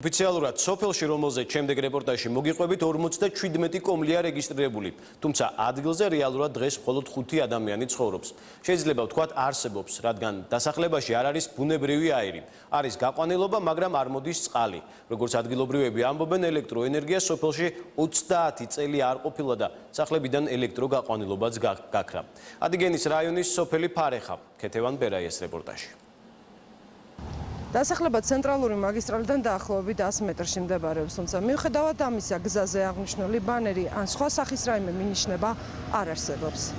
ოფიციალურად სოფელში, რომელზეც შემდეგ რეპორტაჟში მოგიყვებით, 57 კომლია რეგისტრირებული, თუმცა ადგილზე რეალურად დღეს მხოლოდ 5 ადამიანი ცხოვრობს. შეიძლება ვთქვათ, არსებობს, რადგან დასახლებაში არ არის ბუნებრივი აირი. არის გაყვანილობა, მაგრამ არ მოდის წყალი. როგორც ადგილობრივები ამბობენ, ელექტროენერგია სოფელში 30 წელი არ ყოფილა და სახლებიდან ელექტროგაყვანილობაც გაქრა. ადიგენის რაიონის სოფელი ფარეხა, ქეთევან ბერაიეს რეპორტაჟი. დასახლება ცენტრალური მაგისტრალიდან დაახლოებით 100 მეტრში მდებარეობს, თუმცა მიუხედავად ამისა, გზაზე აღნიშნული ბანერი ან სხვა სახის რაიმე მინიშნება არ არსებობს.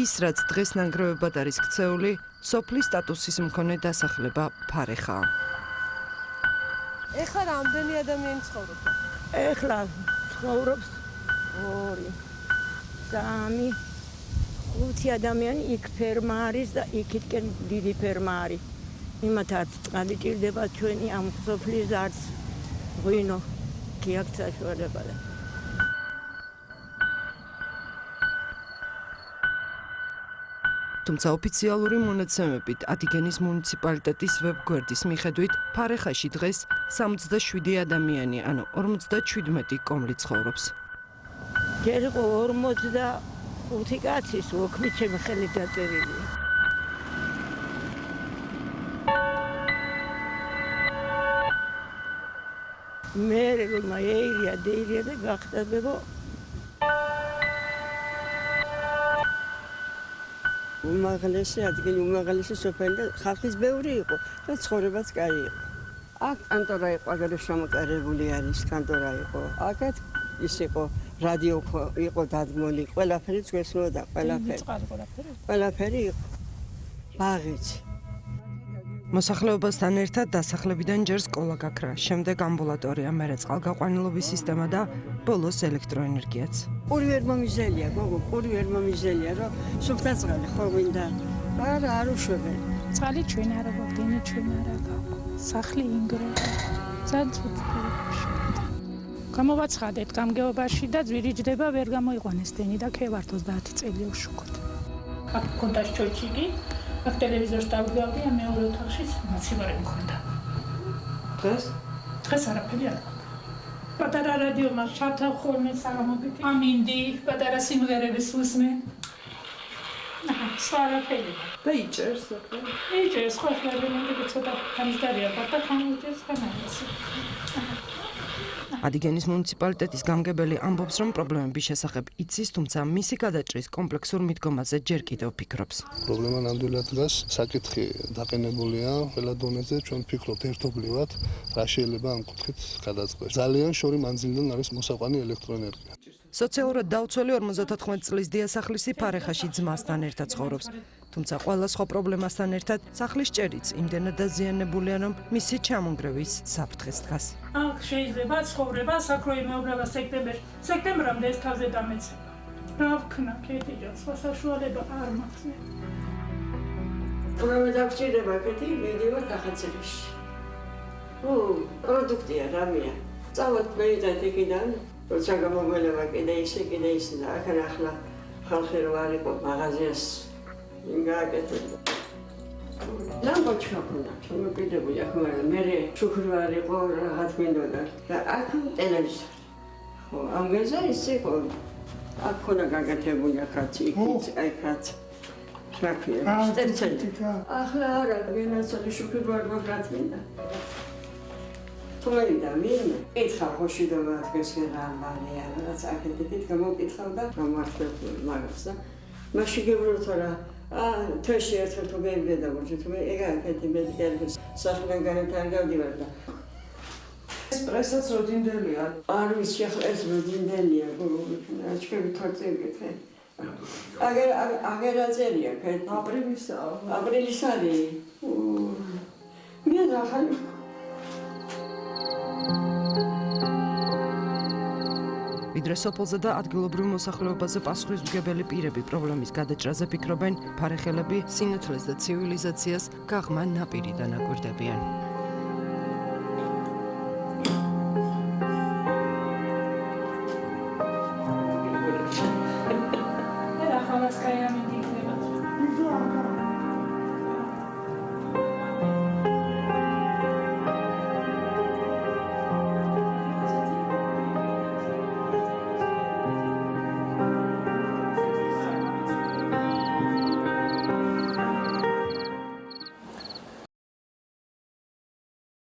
ის, რაც დღეს ნანგრევებად არის ქცეული, სოფლის სტატუსის მქონე დასახლება ფარეხაა. ეხლა რამდენი ადამიანი ცხოვრობს? ეხლა ცხოვრობს 2, 3, 5 ადამიანი, იქ ფერმა არის და იქითკენ დიდი ფერმა არის. იმათაც წყალი ჭირდება ჩვენი ამ სოფლის არც ღვინო, კი აქ საშუალება. თუმცა ოფიციალური მონაცემებით ადიგენის მუნიციპალიტეტის ვებგვერდის მიხედვით ფარეხაში დღეს 67 ადამიანი, ანუ 57 კომლი ცხოვრობს. ჯერ იყო 45 კაცის ოქმი ჩემი ხელით დაწერილია. მე რომ ეირია და გახდებო უმაღლესი ადგილი, უმაღლესი სოფელი და ხალხის ბევრი იყო და ცხოვრებაც კაი იყო. აქ კანტორა იყო, აგერ შემოკარებული არის კანტორა იყო. აქეთ ის იყო რადიო იყო დადგმული, ყველაფერი წვესნოდა, ყველაფერი იყო. ბაღიც. მოსახლეობასთან ერთად დასახლებიდან ჯერ სკოლა გაქრა, შემდეგ ამბულატორია, მერე წყალგაყვანილობის სისტემა და ბოლოს ელექტროენერგიაც. პური ვერ მომიზელია, გოგო, პური ვერ მომიზელია, რომ სუფთა წყალი ხო მინდა. არ უშვებენ. წყალი ჩვენ არა გვაქვს, ჩვენ არა გვაქვს. სახლი ინგრევა. ძალიან გამოვაცხადეთ გამგეობაში და ძვირიჯდება ვერ გამოიყვანეს დენი და ქევართ 30 წელი უშუქოთ. აქ მქონდა შოჩიკი, აქ ტელევიზორს დავდგავდი, მეორე ოთახში მაცივარი მქონდა. დღეს არაფერი არ მქონდა. პატარა რადიო მას ჩართავ ხოლმე საღამობით. ამინდი, პატარა სიმღერების უსმენ. სვარაფერი. და იჭერს ხო? იჭერს, ხო, ხლებინები ცოტა ხანჯდარია, პატა ხანჯდარს ხანაის. ადიგენის მუნიციპალიტეტის გამგებელი ამბობს, რომ პრობლემების შესახებ იცის, თუმცა მისი გადაჭრის კომპლექსურ მიდგომაზე ჯერ კიდევ ფიქრობს. პრობლემა ნამდვილად დგას, საკითხი დაყენებულია ყველა დონეზე, ჩვენ ვფიქრობთ ერთობლივად, რა შეიძლება ამ კუთხით გადაწყდეს. ძალიან შორი მანძილიდან არის მოსაყვანი ელექტროენერგია. სოციალურად დაუცველი 54 წლის დიასახლისი ფარეხაში ძმასთან ერთად ცხოვრობს. თუმცა ყველა სხვა პრობლემასთან ერთად სახლის ჭერიც იმდენად დაზიანებულია, რომ მისი ჩამონგრევის საფრთხეს დგას. აქ შეიძლება ცხოვრება საქროიმეუბრება სექტემბრამდე ეს თავზე დამეცება. რა ვქნა, კეთიჯან, სხვა საშუალება არ მაქვს. რომ დაგჭირდება კეთი, მიდივართ ახალციხეში. პროდუქტია, რამეა. წავად მეიდან იქიდან, როცა გამომველება კიდე ისე და აქან ახლა ხალხი რო არ იყო მაღაზიას გააკეთებდა. ლამპოჩკა ქონდა, შემოკიდებული აქ, მაგრამ მე შუქრვარ იყო, რაღაც მინდოდა და აქ ტელევიზორი. ხო, ამ გეზა ის იყო. აქ ქონდა გაკეთებული აქაც, იქაც. შაქია, სტერცენტი. ახლა არა, ვენაცალი შუქრვარ მოგრაც მინდა. თუმცა მიანა, ეთქა ხოში და მაგას გერამბანია, რაც აქეთით გამოკითხავ და გამართებული მაგას და მაშინ გეუბნებთ რა თეში ერთად თუ მევიდა მოჭი თუ ეგ აქეთი მედიკალების სახლიდან განვითარ გავდივარ და ესპრესოც როდინდელია. არ ვიცი ახლა ეს როდინდელია, აჩქები თორწე გეთე. აგერ აწერია ქეთი. აპრილის არის. მე ახალი მემკვიდრე სოფელზე და ადგილობრივ მოსახლეობაზე პასუხისმგებელი პირები პრობლემის გადაჭრაზე ფიქრობენ, ფარეხელები სინათლეს და ცივილიზაციას გაღმა ნაპირიდან აკვირდებიან.